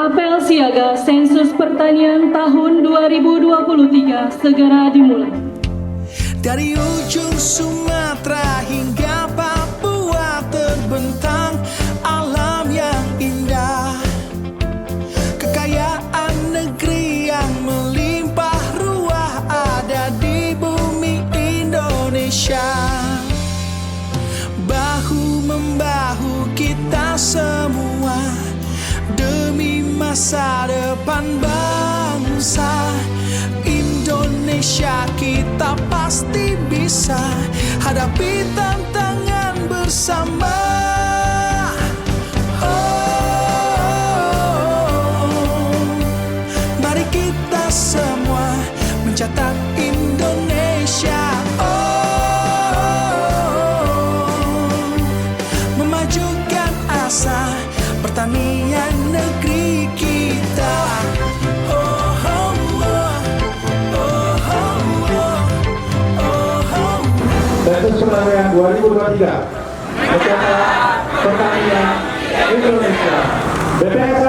Apel siaga sensus pertanian tahun 2023 segera dimulai. Dari ujung Sumatera hingga Papua terbentang alam yang indah, kekayaan negeri yang melimpah ruah ada di bumi Indonesia. Bahu membahu kita semua demi masa depan bangsa Indonesia, kita pasti bisa hadapi tantangan bersama. Mari kita semua mencatat Indonesia, memajukan asa pertanian negeri kita. Sensus pertanian 2023 mencatat pertanian Indonesia. BPS